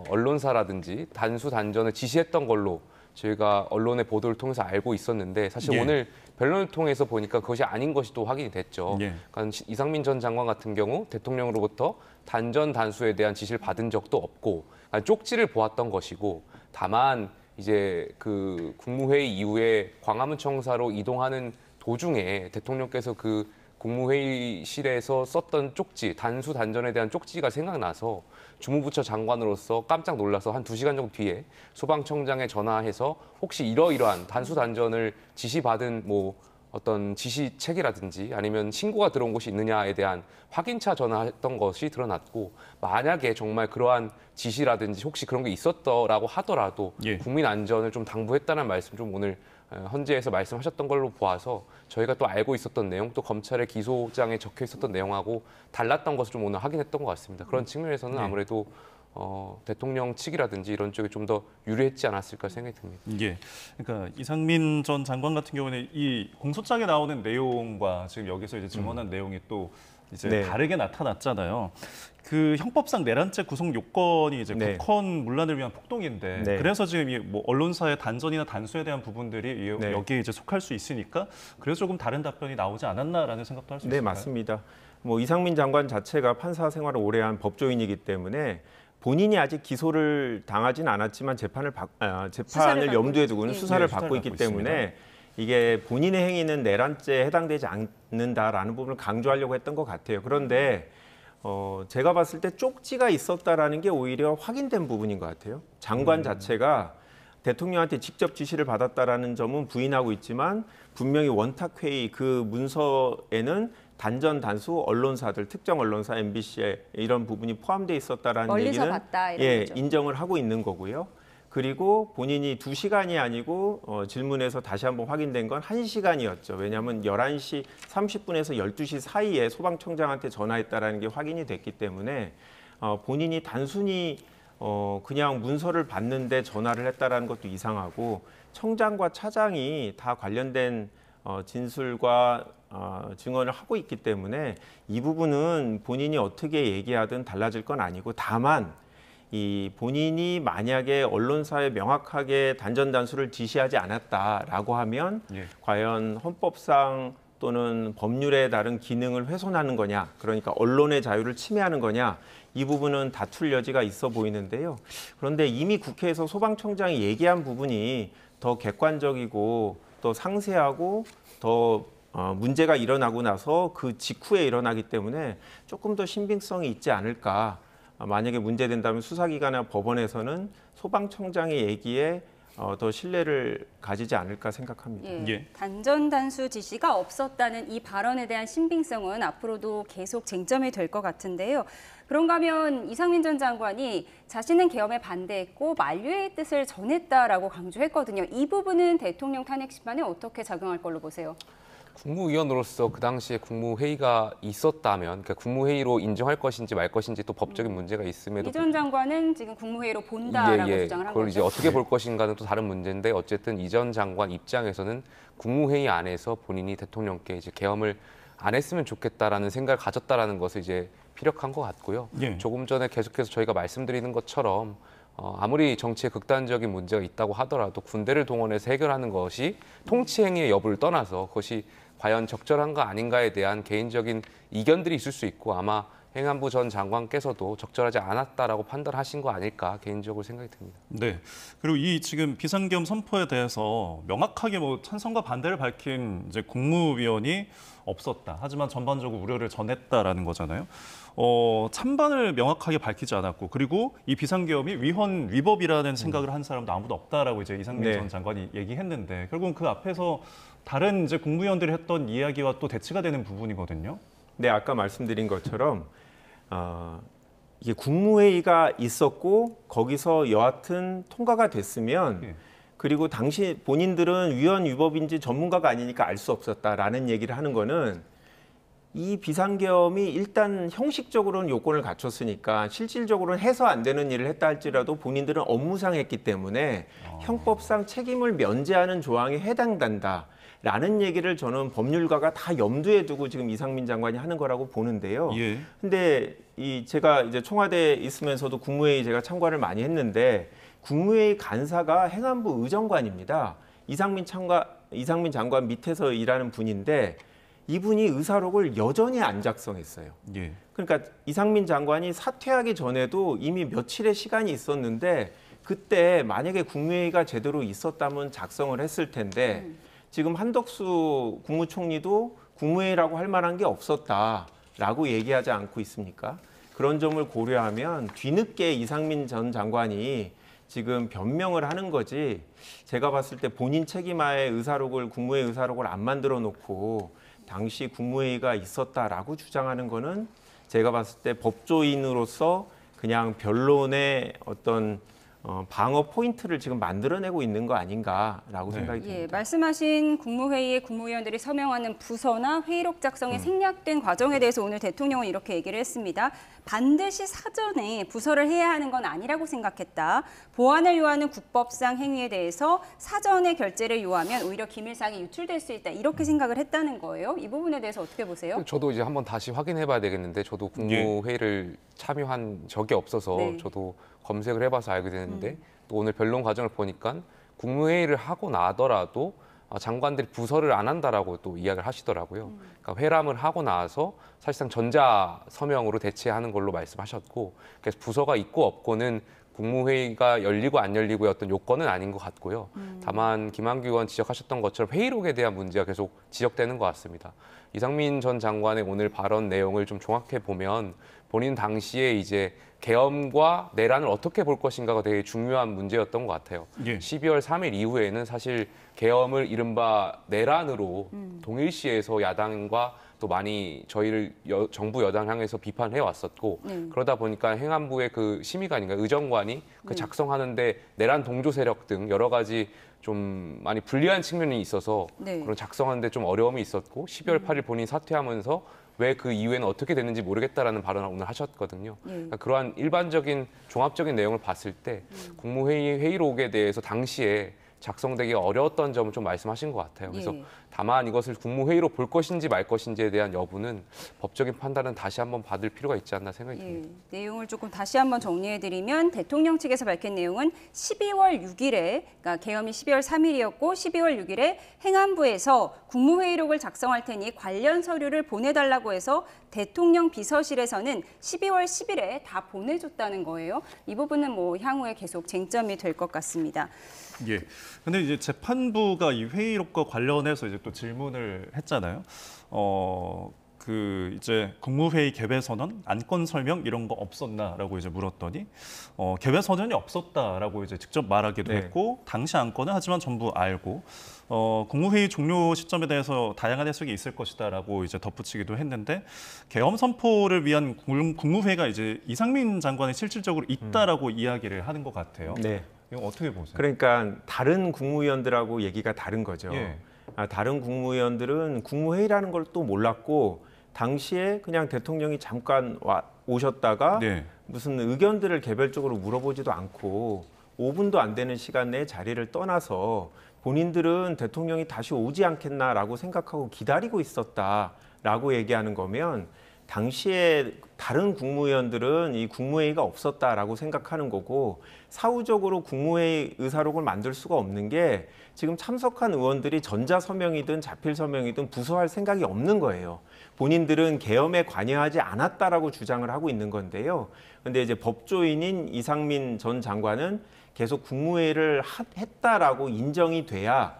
[SPEAKER 3] 언론사라든지 단수단전을 지시했던 걸로 저희가 언론의 보도를 통해서 알고 있었는데 사실 오늘 변론을 통해서 보니까 그것이 아닌 것이 또 확인이 됐죠. 그러니까 이상민 전 장관 같은 경우 대통령으로부터 단전 단수에 대한 지시를 받은 적도 없고 그러니까 쪽지를 보았던 것이고 다만 이제 그 국무회의 이후에 광화문 청사로 이동하는 도중에 대통령께서 그 국무회의실에서 썼던 쪽지, 단수 단전에 대한 쪽지가 생각나서 주무부처 장관으로서 깜짝 놀라서 한 2시간 정도 뒤에 소방청장에 전화해서 혹시 이러이러한 단수 단전을 지시받은 뭐 어떤 지시책이라든지 아니면 신고가 들어온 곳이 있느냐에 대한 확인차 전화했던 것이 드러났고, 만약에 정말 그러한 지시라든지 혹시 그런 게 있었더라고 하더라도
[SPEAKER 4] 예.
[SPEAKER 3] 국민 안전을 좀 당부했다는 말씀 좀 오늘 헌재에서 말씀하셨던 걸로 보아서 저희가 또 알고 있었던 내용, 또 검찰의 기소장에 적혀 있었던 내용하고 달랐던 것을 좀 오늘 확인했던 것 같습니다. 그런 측면에서는 아무래도 대통령 측이라든지 이런 쪽이 좀 더 유리했지 않았을까 생각이 듭니다.
[SPEAKER 4] 예. 그러니까 이상민 전 장관 같은 경우는 이 공소장에 나오는 내용과 지금 여기서 이제 증언한 내용이 또 이제
[SPEAKER 2] 네.
[SPEAKER 4] 다르게 나타났잖아요. 그 형법상 내란죄 구성 요건이 이제
[SPEAKER 2] 네.
[SPEAKER 4] 국헌 문란을 위한 폭동인데
[SPEAKER 2] 네.
[SPEAKER 4] 그래서 지금 이 뭐 언론사의 단전이나 단수에 대한 부분들이
[SPEAKER 2] 네.
[SPEAKER 4] 여기에 이제 속할 수 있으니까 그래서 조금 다른 답변이 나오지 않았나라는 생각도 할 수
[SPEAKER 2] 네,
[SPEAKER 4] 있을까요?
[SPEAKER 2] 맞습니다. 뭐 이상민 장관 자체가 판사 생활을 오래 한 법조인이기 때문에 본인이 아직 기소를 당하진 않았지만 재판을
[SPEAKER 1] 수사를 받고
[SPEAKER 2] 염두에 두고는
[SPEAKER 1] 있-
[SPEAKER 2] 수사를
[SPEAKER 4] 네,
[SPEAKER 2] 받고
[SPEAKER 4] 수사를
[SPEAKER 2] 있기
[SPEAKER 4] 받고 있습니다.
[SPEAKER 2] 때문에 이게 본인의 행위는 내란죄에 해당되지 않는다라는 부분을 강조하려고 했던 것 같아요. 그런데 제가 봤을 때 쪽지가 있었다라는 게 오히려 확인된 부분인 것 같아요. 장관 자체가 대통령한테 직접 지시를 받았다라는 점은 부인하고 있지만 분명히 원탁회의 그 문서에는 단전 단수 언론사들, 특정 언론사 MBC에 이런 부분이 포함되어 있었다라는
[SPEAKER 1] 멀리서
[SPEAKER 2] 얘기는
[SPEAKER 1] 봤다 이런 거죠.
[SPEAKER 2] 인정을 하고 있는 거고요. 그리고 본인이 2시간이 아니고 질문에서 다시 한번 확인된 건 1시간이었죠. 왜냐하면 11시 30분에서 12시 사이에 소방청장한테 전화했다라는 게 확인이 됐기 때문에 본인이 단순히 그냥 문서를 봤는데 전화를 했다라는 것도 이상하고, 청장과 차장이 다 관련된 진술과 증언을 하고 있기 때문에 이 부분은 본인이 어떻게 얘기하든 달라질 건 아니고, 다만 이 본인이 만약에 언론사에 명확하게 단전 단수를 지시하지 않았다라고 하면
[SPEAKER 4] 예.
[SPEAKER 2] 과연 헌법상 또는 법률에 다른 기능을 훼손하는 거냐, 그러니까 언론의 자유를 침해하는 거냐, 이 부분은 다툴 여지가 있어 보이는데요. 그런데 이미 국회에서 소방청장이 얘기한 부분이 더 객관적이고 또 상세하고 더 문제가 일어나고 나서 그 직후에 일어나기 때문에 조금 더 신빙성이 있지 않을까. 만약에 문제된다면 수사기관이나 법원에서는 소방청장의 얘기에 더 신뢰를 가지지 않을까 생각합니다.
[SPEAKER 1] 예.
[SPEAKER 4] 예.
[SPEAKER 1] 단전 단수 지시가 없었다는 이 발언에 대한 신빙성은 앞으로도 계속 쟁점이 될 것 같은데요. 그런가 하면 이상민 전 장관이 자신은 계엄에 반대했고 만류의 뜻을 전했다라고 강조했거든요. 이 부분은 대통령 탄핵 심판에 어떻게 작용할 걸로 보세요?
[SPEAKER 3] 국무위원으로서 그 당시에 국무회의가 있었다면, 그러니까 국무회의로 인정할 것인지 말 것인지 또 법적인 문제가 있음에도
[SPEAKER 1] 이 전 장관은 지금 국무회의로 본다라고 주장을 한
[SPEAKER 3] 그걸
[SPEAKER 1] 거죠.
[SPEAKER 3] 이제 어떻게 볼 것인가는 또 다른 문제인데, 어쨌든 이 전 장관 입장에서는 국무회의 안에서 본인이 대통령께 이제 계엄을 안 했으면 좋겠다라는 생각을 가졌다라는 것을 이제 피력한 것 같고요.
[SPEAKER 4] 예.
[SPEAKER 3] 조금 전에 계속해서 저희가 말씀드리는 것처럼 아무리 정치에 극단적인 문제가 있다고 하더라도 군대를 동원해서 해결하는 것이 통치 행위의 여부를 떠나서 그것이 과연 적절한가 아닌가에 대한 개인적인 이견들이 있을 수 있고, 아마 행안부 전 장관께서도 적절하지 않았다라고 판단하신 거 아닐까 개인적으로 생각이 듭니다.
[SPEAKER 4] 네. 그리고 이 지금 비상계엄 선포에 대해서 명확하게 뭐 찬성과 반대를 밝힌 이제 국무위원이 없었다. 하지만 전반적으로 우려를 전했다라는 거잖아요. 찬반을 명확하게 밝히지 않았고, 그리고 이 비상계엄이 위헌 위법이라는 생각을 한 사람도 아무도 없다라고 이제 이상민
[SPEAKER 2] 네.
[SPEAKER 4] 전 장관이 얘기했는데, 결국은 그 앞에서 다른 이제 국무위원들이 했던 이야기와 또 대치가 되는 부분이거든요.
[SPEAKER 2] 네, 아까 말씀드린 것처럼 이게 국무회의가 있었고 거기서 여하튼 통과가 됐으면
[SPEAKER 4] 예.
[SPEAKER 2] 그리고 당시 본인들은 위헌 위법인지 전문가가 아니니까 알 수 없었다라는 얘기를 하는 거는, 이 비상계엄이 일단 형식적으로는 요건을 갖췄으니까 실질적으로는 해서 안 되는 일을 했다 할지라도 본인들은 업무상 했기 때문에 형법상 책임을 면제하는 조항에 해당된다라는 얘기를 저는 법률가가 다 염두에 두고 지금 이상민 장관이 하는 거라고 보는데요.
[SPEAKER 4] 예.
[SPEAKER 2] 근데 제가 이제 청와대에 있으면서도 국무회의 제가 참관을 많이 했는데, 국무회의 간사가 행안부 의정관입니다. 이상민 장관 밑에서 일하는 분인데 이분이 의사록을 여전히 안 작성했어요.
[SPEAKER 4] 예.
[SPEAKER 2] 그러니까 이상민 장관이 사퇴하기 전에도 이미 며칠의 시간이 있었는데, 그때 만약에 국무회의가 제대로 있었다면 작성을 했을 텐데 지금 한덕수 국무총리도 국무회의라고 할 만한 게 없었다라고 얘기하지 않고 있습니까? 그런 점을 고려하면 뒤늦게 이상민 전 장관이 지금 변명을 하는 거지, 제가 봤을 때 본인 책임하에 국무회의 의사록을 안 만들어 놓고 당시 국무회의가 있었다라고 주장하는 거는 제가 봤을 때 법조인으로서 그냥 변론의 어떤 방어 포인트를 지금 만들어내고 있는 거 아닌가라고 생각이 듭니다.
[SPEAKER 1] 예, 말씀하신 국무회의에 국무위원들이 서명하는 부서나 회의록 작성에 생략된 과정에 대해서 오늘 대통령은 이렇게 얘기를 했습니다. 반드시 사전에 부서를 해야 하는 건 아니라고 생각했다. 보완을 요하는 국법상 행위에 대해서 사전에 결재를 요하면 오히려 기밀사항이 유출될 수 있다. 이렇게 생각을 했다는 거예요. 이 부분에 대해서 어떻게 보세요?
[SPEAKER 3] 저도 이제 한번 다시 확인해봐야 되겠는데 저도 국무회의를 참여한 적이 없어서
[SPEAKER 1] 네.
[SPEAKER 3] 저도 검색을 해봐서 알게 되는데 또 오늘 변론 과정을 보니까 국무회의를 하고 나더라도 장관들이 부서를 안 한다라고 또 이야기를 하시더라고요. 그러니까 회람을 하고 나서 사실상 전자 서명으로 대체하는 걸로 말씀하셨고, 그래서 부서가 있고 없고는 국무회의가 열리고 안 열리고의 어떤 요건은 아닌 것 같고요. 다만 김한규 의원 지적하셨던 것처럼 회의록에 대한 문제가 계속 지적되는 것 같습니다. 이상민 전 장관의 오늘 발언 내용을 좀 종합해 보면 본인 당시에 이제 계엄과 내란을 어떻게 볼 것인가가 되게 중요한 문제였던 것 같아요.
[SPEAKER 4] 예.
[SPEAKER 3] 12월 3일 이후에는 사실 계엄을 이른바 내란으로 동일시해서 야당과 또 많이 저희를 정부 여당 향해서 비판해 왔었고, 그러다 보니까 행안부의 그 심의관인가 의정관이 그 작성하는데 내란 동조 세력 등 여러 가지 좀 많이 불리한 측면이 있어서 그런 작성하는데 좀 어려움이 있었고, 12월 8일 본인 사퇴하면서 왜 그 이후에는 어떻게 됐는지 모르겠다라는 발언을 오늘 하셨거든요. 그러니까 그러한 일반적인 종합적인 내용을 봤을 때 국무회의 회의록에 대해서 당시에 작성되기가 어려웠던 점을 좀 말씀하신 것 같아요. 그래서 다만 이것을 국무회의로 볼 것인지 말 것인지에 대한 여부는 법적인 판단은 다시 한번 받을 필요가 있지 않나 생각이 듭니다.
[SPEAKER 1] 내용을 조금 다시 한번 정리해드리면 대통령 측에서 밝힌 내용은 12월 6일에, 그러니까 계엄이 12월 3일이었고 12월 6일에 행안부에서 국무회의록을 작성할 테니 관련 서류를 보내달라고 해서 대통령 비서실에서는 12월 10일에 다 보내줬다는 거예요. 이 부분은 뭐 향후에 계속 쟁점이 될 것 같습니다.
[SPEAKER 4] 예. 근데 이제 재판부가 이 회의록과 관련해서 이제 또 질문을 했잖아요. 이제 국무회의 개회 선언, 안건 설명 이런 거 없었나라고 이제 물었더니 개회 선언이 없었다라고 이제 직접 말하기도 했고, 당시 안건은 하지만 전부 알고 국무회의 종료 시점에 대해서 다양한 해석이 있을 것이다라고 이제 덧붙이기도 했는데, 계엄 선포를 위한 국무회의가 이제 이상민 장관이 실질적으로 있다라고 이야기를 하는 것 같아요.
[SPEAKER 2] 네.
[SPEAKER 4] 이거 어떻게 보세요?
[SPEAKER 2] 그러니까 다른 국무위원들하고 얘기가 다른 거죠.
[SPEAKER 4] 예.
[SPEAKER 2] 다른 국무위원들은 국무회의라는 걸 또 몰랐고, 당시에 그냥 대통령이 잠깐 오셨다가 무슨 의견들을 개별적으로 물어보지도 않고 5분도 안 되는 시간 내에 자리를 떠나서 본인들은 대통령이 다시 오지 않겠나라고 생각하고 기다리고 있었다라고 얘기하는 거면, 당시에 다른 국무위원들은 이 국무회의가 없었다라고 생각하는 거고, 사후적으로 국무회의 의사록을 만들 수가 없는 게 지금 참석한 의원들이 전자서명이든 자필서명이든 부서할 생각이 없는 거예요. 본인들은 계엄에 관여하지 않았다라고 주장을 하고 있는 건데요. 근데 이제 법조인인 이상민 전 장관은 계속 국무회의를 했다라고 인정이 돼야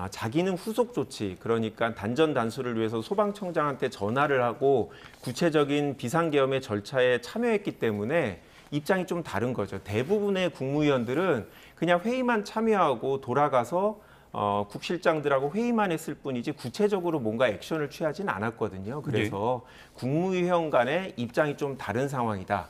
[SPEAKER 2] 자기는 후속 조치, 그러니까 단전단수를 위해서 소방청장한테 전화를 하고 구체적인 비상계엄의 절차에 참여했기 때문에 입장이 좀 다른 거죠. 대부분의 국무위원들은 그냥 회의만 참여하고 돌아가서 국실장들하고 회의만 했을 뿐이지 구체적으로 뭔가 액션을 취하지는 않았거든요. 그래서 국무위원 간의 입장이 좀 다른 상황이다.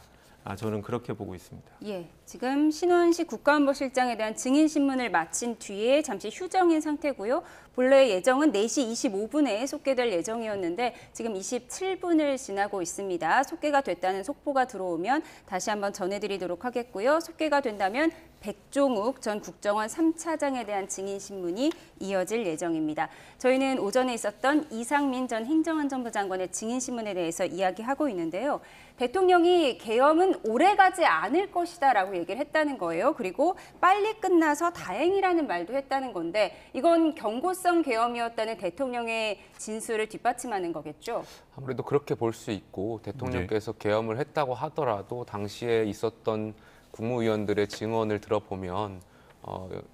[SPEAKER 2] 저는 그렇게 보고 있습니다.
[SPEAKER 1] 예, 지금 신원식 국가안보실장에 대한 증인 신문을 마친 뒤에 잠시 휴정인 상태고요. 본래 예정은 4시 25분에 속개될 예정이었는데 지금 27분을 지나고 있습니다. 속개가 됐다는 속보가 들어오면 다시 한번 전해드리도록 하겠고요. 속개가 된다면 백종욱 전 국정원 3차장에 대한 증인 신문이 이어질 예정입니다. 저희는 오전에 있었던 이상민 전 행정안전부 장관의 증인 신문에 대해서 이야기하고 있는데요. 대통령이 계엄은 오래가지 않을 것이다라고 얘기를 했다는 거예요. 그리고 빨리 끝나서 다행이라는 말도 했다는 건데, 이건 경고성 계엄이었다는 대통령의 진술을 뒷받침하는 거겠죠?
[SPEAKER 3] 아무래도 그렇게 볼 수 있고, 대통령께서 계엄을 했다고 하더라도 당시에 있었던 국무위원들의 증언을 들어보면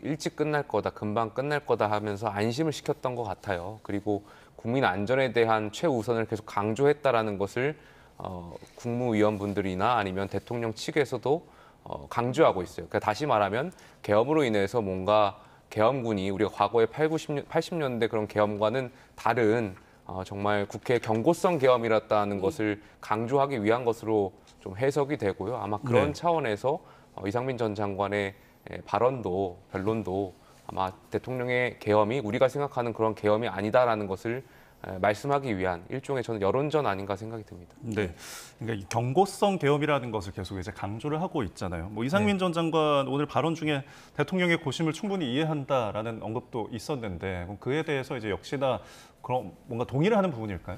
[SPEAKER 3] 일찍 끝날 거다, 금방 끝날 거다 하면서 안심을 시켰던 것 같아요. 그리고 국민 안전에 대한 최우선을 계속 강조했다라는 것을 국무위원분들이나 아니면 대통령 측에서도 강조하고 있어요. 그러니까 다시 말하면 계엄으로 인해서 뭔가 계엄군이 우리가 과거에 80년대 그런 계엄과는 다른 정말 국회 경고성 계엄이었다는 것을 강조하기 위한 것으로 좀 해석이 되고요. 아마 그런
[SPEAKER 4] 네.
[SPEAKER 3] 차원에서 이상민 전 장관의 발언도 변론도 아마 대통령의 계엄이 우리가 생각하는 그런 계엄이 아니다라는 것을 말씀하기 위한 일종의 저는 여론전 아닌가 생각이 듭니다.
[SPEAKER 4] 네, 그러니까 이 경고성 계엄이라는 것을 계속 이제 강조를 하고 있잖아요. 뭐 이상민 전 장관 오늘 발언 중에 대통령의 고심을 충분히 이해한다라는 언급도 있었는데 그럼 그에 대해서 이제 역시나 그럼 뭔가 동의를 하는 부분일까요?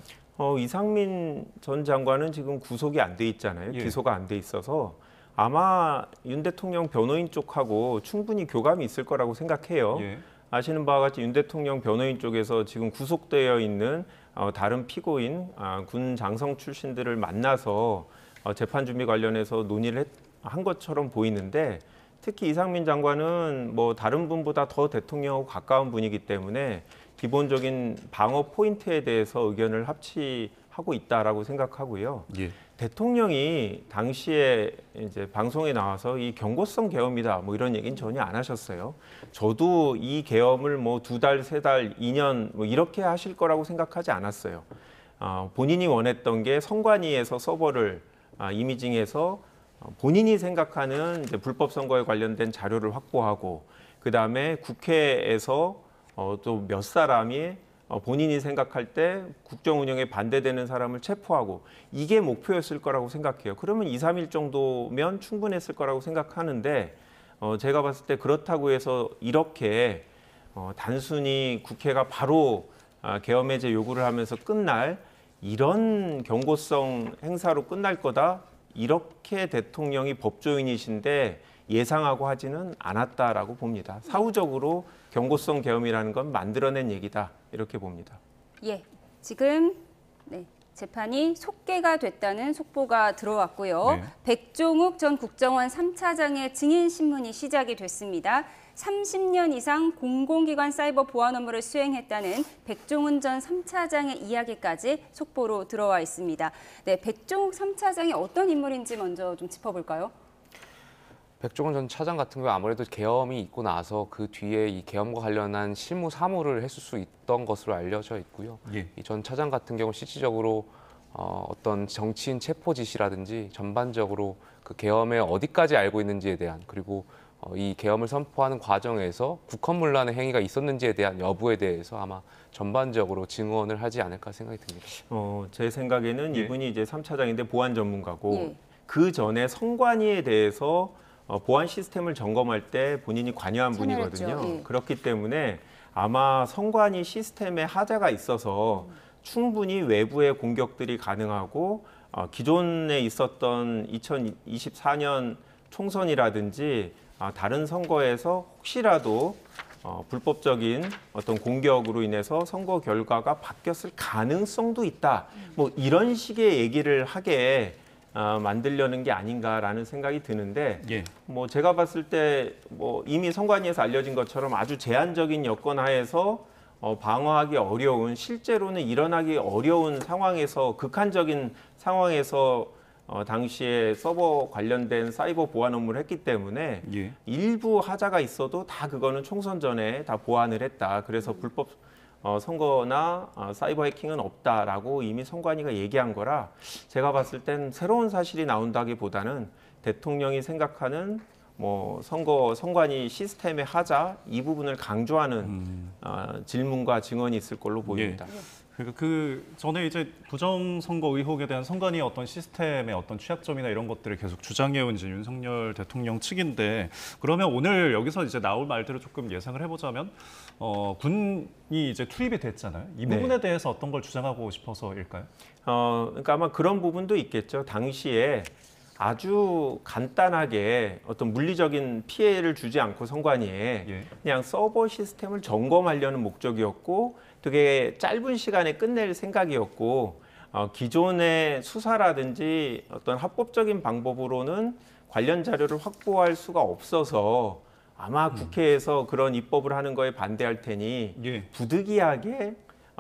[SPEAKER 2] 이상민 전 장관은 지금 구속이 안 돼 있잖아요.
[SPEAKER 4] 예.
[SPEAKER 2] 기소가 안 돼 있어서 아마 윤 대통령 변호인 쪽하고 충분히 교감이 있을 거라고 생각해요.
[SPEAKER 4] 예.
[SPEAKER 2] 아시는 바와 같이 윤 대통령 변호인 쪽에서 지금 구속되어 있는 다른 피고인 군 장성 출신들을 만나서 재판 준비 관련해서 논의를 한 것처럼 보이는데 특히 이상민 장관은 뭐 다른 분보다 더 대통령하고 가까운 분이기 때문에 기본적인 방어 포인트에 대해서 의견을 합치하고 있다라고 생각하고요.
[SPEAKER 4] 예.
[SPEAKER 2] 대통령이 당시에 이제 방송에 나와서 이 경고성 계엄이다 뭐 이런 얘기는 전혀 안 하셨어요. 저도 이 계엄을 뭐 2달, 3달, 2년 뭐 이렇게 하실 거라고 생각하지 않았어요. 본인이 원했던 게 선관위에서 서버를 이미징해서 본인이 생각하는 이제 불법 선거에 관련된 자료를 확보하고 그 다음에 국회에서 또 몇 사람이 본인이 생각할 때 국정 운영에 반대되는 사람을 체포하고 이게 목표였을 거라고 생각해요. 그러면 2, 3일 정도면 충분했을 거라고 생각하는데 제가 봤을 때 그렇다고 해서 이렇게 단순히 국회가 바로 계엄 해제 요구를 하면서 끝날 이런 경고성 행사로 끝날 거다. 이렇게 대통령이 법조인이신데 예상하고 하지는 않았다라고 봅니다. 사후적으로 경고성 계엄이라는 건 만들어낸 얘기다 이렇게 봅니다.
[SPEAKER 1] 예, 지금 재판이 속개가 됐다는 속보가 들어왔고요.
[SPEAKER 4] 네.
[SPEAKER 1] 백종욱 전 국정원 3차장의 증인 신문이 시작이 됐습니다. 30년 이상 공공기관 사이버 보안 업무를 수행했다는 백종훈 전 3차장의 이야기까지 속보로 들어와 있습니다. 네, 백종욱 3차장이 어떤 인물인지 먼저 좀 짚어볼까요?
[SPEAKER 3] 백종원 전 차장 같은 경우 아무래도 계엄이 있고 나서 그 뒤에 이 계엄과 관련한 실무 사무를 했을 수 있던 것으로 알려져 있고요.
[SPEAKER 4] 예.
[SPEAKER 3] 이 전 차장 같은 경우 실질적으로 어떤 정치인 체포 지시라든지 전반적으로 그 계엄에 어디까지 알고 있는지에 대한 그리고 이 계엄을 선포하는 과정에서 국헌문란의 행위가 있었는지에 대한 여부에 대해서 아마 전반적으로 증언을 하지 않을까 생각이 듭니다.
[SPEAKER 2] 제 생각에는
[SPEAKER 4] 예.
[SPEAKER 2] 이분이 이제 3차장인데 보안 전문가고
[SPEAKER 1] 예.
[SPEAKER 2] 그 전에 선관위에 대해서 보안 시스템을 점검할 때 본인이 관여한
[SPEAKER 1] 참여했죠.
[SPEAKER 2] 분이거든요.
[SPEAKER 1] 예.
[SPEAKER 2] 그렇기 때문에 아마 선관위 시스템에 하자가 있어서 충분히 외부의 공격들이 가능하고 기존에 있었던 2024년 총선이라든지 다른 선거에서 혹시라도 불법적인 어떤 공격으로 인해서 선거 결과가 바뀌었을 가능성도 있다. 뭐 이런 식의 얘기를 하게 만들려는 게 아닌가라는 생각이 드는데
[SPEAKER 4] 예.
[SPEAKER 2] 뭐 제가 봤을 때 뭐 이미 선관위에서 알려진 것처럼 아주 제한적인 여건 하에서 방어하기 어려운 실제로는 일어나기 어려운 상황에서 극한적인 상황에서 당시에 서버 관련된 사이버 보안 업무를 했기 때문에
[SPEAKER 4] 예.
[SPEAKER 2] 일부 하자가 있어도 다 그거는 총선 전에 다 보완을 했다. 그래서 불법 선거나 사이버 해킹은 없다라고 이미 선관위가 얘기한 거라 제가 봤을 땐 새로운 사실이 나온다기보다는 대통령이 생각하는 뭐 선관위 시스템의 하자 이 부분을 강조하는 질문과 증언이 있을 걸로 보입니다.
[SPEAKER 4] 그러니까 그 전에 이제 부정선거 의혹에 대한 선관위의 어떤 시스템의 어떤 취약점이나 이런 것들을 계속 주장해온 이제 윤석열 대통령 측인데 그러면 오늘 여기서 이제 나올 말들을 조금 예상을 해보자면 군이 이제 투입이 됐잖아요. 이 부분에 대해서 어떤 걸 주장하고 싶어서일까요?
[SPEAKER 2] 그러니까 아마 그런 부분도 있겠죠. 당시에 아주 간단하게 어떤 물리적인 피해를 주지 않고 선관위에
[SPEAKER 4] 예.
[SPEAKER 2] 그냥 서버 시스템을 점검하려는 목적이었고 되게 짧은 시간에 끝낼 생각이었고 기존의 수사라든지 어떤 합법적인 방법으로는 관련 자료를 확보할 수가 없어서 아마 국회에서 그런 입법을 하는 거에 반대할 테니
[SPEAKER 4] 예.
[SPEAKER 2] 부득이하게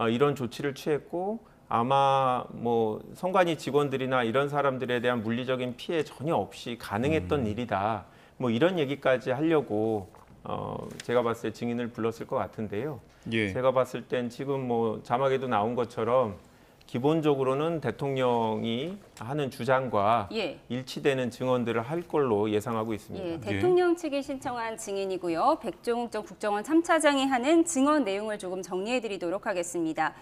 [SPEAKER 2] 이런 조치를 취했고 아마 뭐 선관위 직원들이나 이런 사람들에 대한 물리적인 피해 전혀 없이 가능했던 일이다. 뭐 이런 얘기까지 하려고 제가 봤을 때 증인을 불렀을 것 같은데요.
[SPEAKER 4] 예.
[SPEAKER 2] 제가 봤을 땐 지금 뭐 자막에도 나온 것처럼 기본적으로는 대통령이 하는 주장과
[SPEAKER 1] 예.
[SPEAKER 2] 일치되는 증언들을 할 걸로 예상하고 있습니다.
[SPEAKER 1] 예, 대통령 측이 신청한 증인이고요. 백종욱 전 국정원 3차장이 하는 증언 내용을 조금 정리해드리도록 하겠습니다.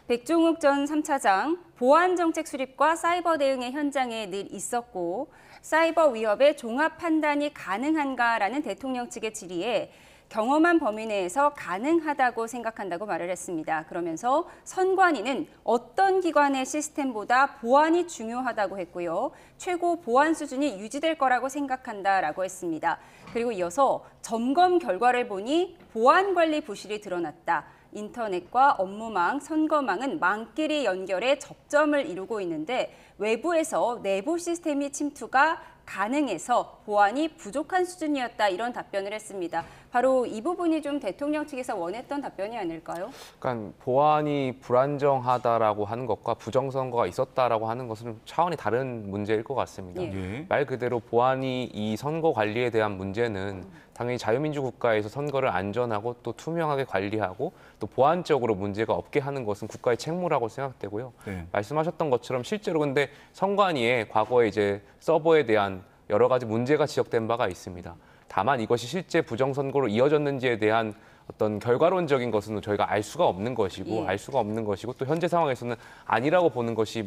[SPEAKER 1] 백종욱 전 3차장, 보안정책 수립과 사이버 대응의 현장에 늘 있었고 사이버 위협의 종합 판단이 가능한가라는 대통령 측의 질의에 경험한 범위 내에서 가능하다고 생각한다고 말을 했습니다. 그러면서 선관위는 어떤 기관의 시스템보다 보안이 중요하다고 했고요. 최고 보안 수준이 유지될 거라고 생각한다라고 했습니다. 그리고 이어서 점검 결과를 보니 보안 관리 부실이 드러났다. 인터넷과 업무망, 선거망은 망끼리 연결해 접점을 이루고 있는데 외부에서 내부 시스템이 침투가 가능해서 보안이 부족한 수준이었다 이런 답변을 했습니다. 바로 이 부분이 좀 대통령 측에서 원했던 답변이 아닐까요?
[SPEAKER 3] 그러니까 보안이 불안정하다라고 하는 것과 부정선거가 있었다라고 하는 것은 차원이 다른 문제일 것 같습니다.
[SPEAKER 1] 예.
[SPEAKER 4] 예.
[SPEAKER 3] 말 그대로 보안이 이 선거 관리에 대한 문제는 당연히 자유민주 국가에서 선거를 안전하고 또 투명하게 관리하고 또 보안적으로 문제가 없게 하는 것은 국가의 책무라고 생각되고요.
[SPEAKER 4] 네.
[SPEAKER 3] 말씀하셨던 것처럼 실제로 근데 선관위에 과거에 이제 서버에 대한 여러 가지 문제가 지적된 바가 있습니다. 다만 이것이 실제 부정선거로 이어졌는지에 대한 어떤 결과론적인 것은 저희가 알 수가 없는 것이고
[SPEAKER 1] 예.
[SPEAKER 3] 알 수가 없는 것이고 또 현재 상황에서는 아니라고 보는 것이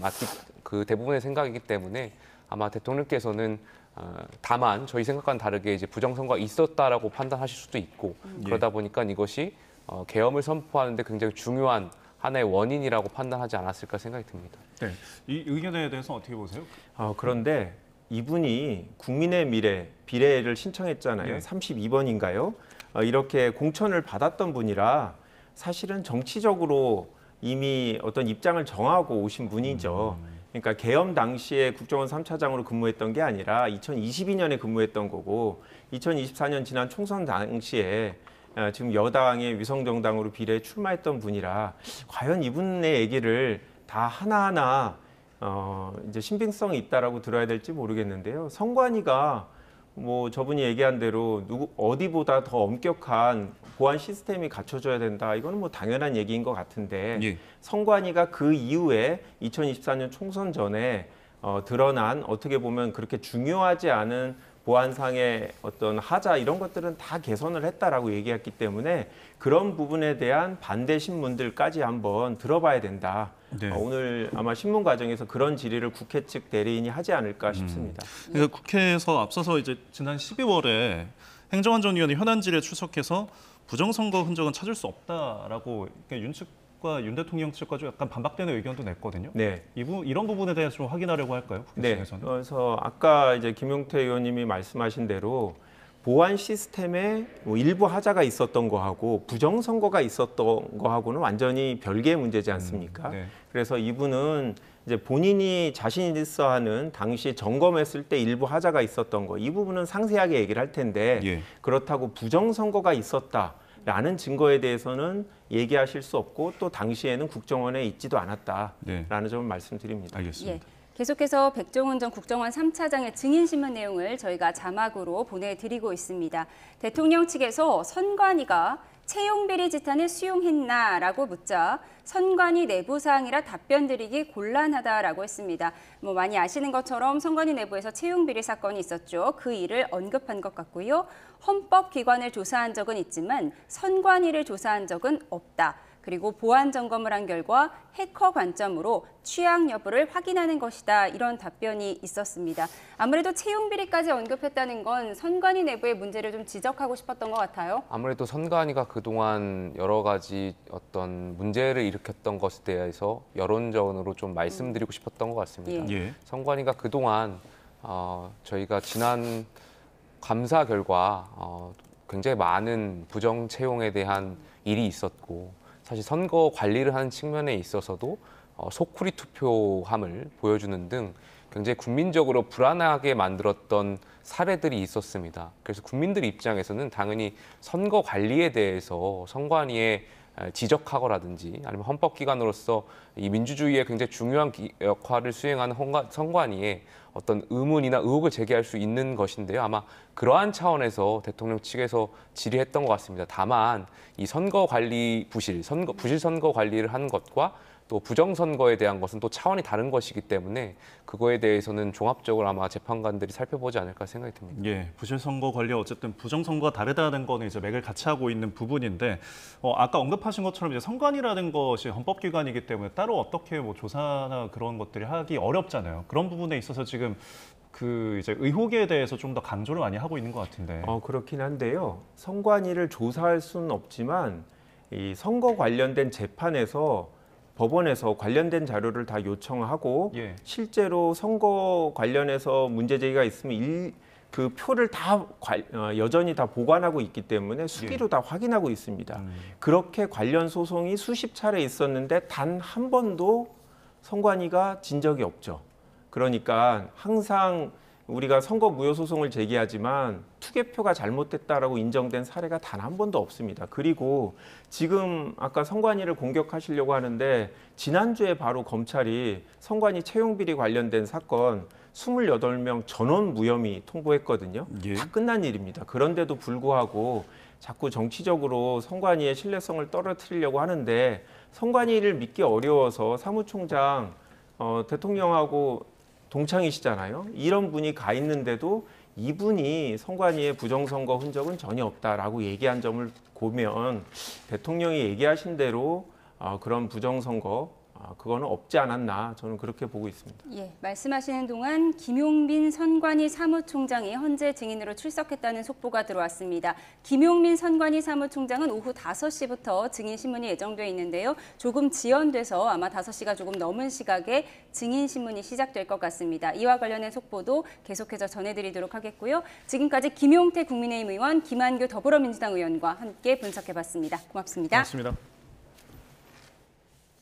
[SPEAKER 3] 그 대부분의 생각이기 때문에 아마 대통령께서는 다만 저희 생각과는 다르게 이제 부정선거가 있었다라고 판단하실 수도 있고 그러다 보니까 이것이 계엄을 선포하는데 굉장히 중요한 하나의 원인이라고 판단하지 않았을까 생각이 듭니다.
[SPEAKER 4] 네. 이 의견에 대해서 어떻게 보세요?
[SPEAKER 2] 그런데 이분이 국민의 미래, 비례를 신청했잖아요.
[SPEAKER 4] 네.
[SPEAKER 2] 32번인가요? 이렇게 공천을 받았던 분이라 사실은 정치적으로 이미 어떤 입장을 정하고 오신 분이죠. 그러니까 계엄 당시에 국정원 3차장으로 근무했던 게 아니라 2022년에 근무했던 거고 2024년 지난 총선 당시에 지금 여당의 위성정당으로 비례에 출마했던 분이라 과연 이분의 얘기를 다 하나하나 이제 신빙성이 있다라고 들어야 될지 모르겠는데요. 선관위가 뭐 저분이 얘기한 대로 어디보다 더 엄격한 보안 시스템이 갖춰져야 된다. 이거는 뭐 당연한 얘기인 것 같은데
[SPEAKER 4] 예.
[SPEAKER 2] 선관위가 그 이후에 2024년 총선 전에 드러난 어떻게 보면 그렇게 중요하지 않은 보안상의 어떤 하자 이런 것들은 다 개선을 했다라고 얘기했기 때문에 그런 부분에 대한 반대 신문들까지 한번 들어봐야 된다.
[SPEAKER 4] 네.
[SPEAKER 2] 오늘 아마 신문 과정에서 그런 질의를 국회 측 대리인이 하지 않을까 싶습니다.
[SPEAKER 4] 그러니까 국회에서 앞서서 이제 지난 12월에 행정안전위원회 현안질에 출석해서 부정선거 흔적은 찾을 수 없다라고 그러니까 윤 측과 윤 대통령 측과 좀 약간 반박되는 의견도 냈거든요.
[SPEAKER 2] 네.
[SPEAKER 4] 이런 부분에 대해서 좀 확인하려고 할까요?
[SPEAKER 2] 네.
[SPEAKER 4] 국회에서는.
[SPEAKER 2] 그래서 아까 이제 김용태 의원님이 말씀하신 대로 보안 시스템에 뭐 일부 하자가 있었던 거하고 부정선거가 있었던 거하고는 완전히 별개의 문제지 않습니까?
[SPEAKER 4] 네.
[SPEAKER 2] 그래서 이분은 이제 본인이 자신 있어 하는 당시 점검했을 때 일부 하자가 있었던 거 이 부분은 상세하게 얘기를 할 텐데
[SPEAKER 4] 예.
[SPEAKER 2] 그렇다고 부정선거가 있었다라는 증거에 대해서는 얘기하실 수 없고 또 당시에는 국정원에 있지도 않았다라는
[SPEAKER 4] 네.
[SPEAKER 2] 점을 말씀드립니다.
[SPEAKER 4] 알겠습니다.
[SPEAKER 1] 예. 계속해서 백종원 전 국정원 3차장의 증인신문 내용을 저희가 자막으로 보내드리고 있습니다. 대통령 측에서 선관위가 채용비리 지탄을 수용했나라고 묻자 선관위 내부 사항이라 답변 드리기 곤란하다라고 했습니다. 뭐 많이 아시는 것처럼 선관위 내부에서 채용비리 사건이 있었죠. 그 일을 언급한 것 같고요. 헌법기관을 조사한 적은 있지만 선관위를 조사한 적은 없다. 그리고 보안 점검을 한 결과 해커 관점으로 취약 여부를 확인하는 것이다. 이런 답변이 있었습니다. 아무래도 채용 비리까지 언급했다는 건 선관위 내부의 문제를 좀 지적하고 싶었던 것 같아요.
[SPEAKER 3] 아무래도 선관위가 그동안 여러 가지 어떤 문제를 일으켰던 것에 대해서 여론전으로 좀 말씀드리고 싶었던 것 같습니다.
[SPEAKER 4] 예.
[SPEAKER 3] 선관위가 그동안 저희가 지난 감사 결과 굉장히 많은 부정 채용에 대한 일이 있었고 사실 선거 관리를 하는 측면에 있어서도 소쿠리 투표함을 보여주는 등 굉장히 국민적으로 불안하게 만들었던 사례들이 있었습니다. 그래서 국민들 입장에서는 당연히 선거 관리에 대해서 선관위의 지적하거라든지 아니면 헌법기관으로서 이 민주주의에 굉장히 중요한 역할을 수행하는 선관위에 어떤 의문이나 의혹을 제기할 수 있는 것인데요. 아마 그러한 차원에서 대통령 측에서 질의했던 것 같습니다. 다만 이 선거 관리 부실 선거 관리를 하는 것과 또 부정선거에 대한 것은 또 차원이 다른 것이기 때문에 그거에 대해서는 종합적으로 아마 재판관들이 살펴보지 않을까 생각이 듭니다.
[SPEAKER 4] 예, 부실선거 관리와 어쨌든 부정선거가 다르다는 거는 이제 맥을 같이 하고 있는 부분인데 아까 언급하신 것처럼 이제 선관위라는 것이 헌법기관이기 때문에 따로 어떻게 뭐 조사나 그런 것들이 하기 어렵잖아요. 그런 부분에 있어서 지금 그 이제 의혹에 대해서 좀 더 강조를 많이 하고 있는 것 같은데.
[SPEAKER 2] 그렇긴 한데요. 선관위를 조사할 수는 없지만 이 선거 관련된 재판에서 법원에서 관련된 자료를 다 요청하고
[SPEAKER 4] 예.
[SPEAKER 2] 실제로 선거 관련해서 문제 제기가 있으면 그 표를 다 여전히 다 보관하고 있기 때문에 수기로 다 확인하고 있습니다. 그렇게 관련 소송이 수십 차례 있었는데 단 한 번도 선관위가 진 적이 없죠. 그러니까 항상 우리가 선거 무효 소송을 제기하지만 투개표가 잘못됐다라고 인정된 사례가 단 한 번도 없습니다. 그리고 지금 아까 선관위를 공격하시려고 하는데 지난주에 바로 검찰이 선관위 채용 비리 관련된 사건 28명 전원 무혐의 통보했거든요.
[SPEAKER 4] 예.
[SPEAKER 2] 다 끝난 일입니다. 그런데도 불구하고 자꾸 정치적으로 선관위의 신뢰성을 떨어뜨리려고 하는데 선관위를 믿기 어려워서 사무총장 대통령하고 동창이시잖아요. 이런 분이 가 있는데도 이분이 선관위의 부정선거 흔적은 전혀 없다라고 얘기한 점을 보면 대통령이 얘기하신 대로 그런 부정선거 그거는 없지 않았나 저는 그렇게 보고 있습니다.
[SPEAKER 1] 예, 말씀하시는 동안 김용민 선관위 사무총장이 헌재 증인으로 출석했다는 속보가 들어왔습니다. 김용민 선관위 사무총장은 오후 5시부터 증인 신문이 예정돼 있는데요. 조금 지연돼서 아마 5시가 조금 넘은 시각에 증인 신문이 시작될 것 같습니다. 이와 관련된 속보도 계속해서 전해드리도록 하겠고요. 지금까지 김용태 국민의힘 의원, 김한규 더불어민주당 의원과 함께 분석해봤습니다. 고맙습니다.
[SPEAKER 4] 고맙습니다.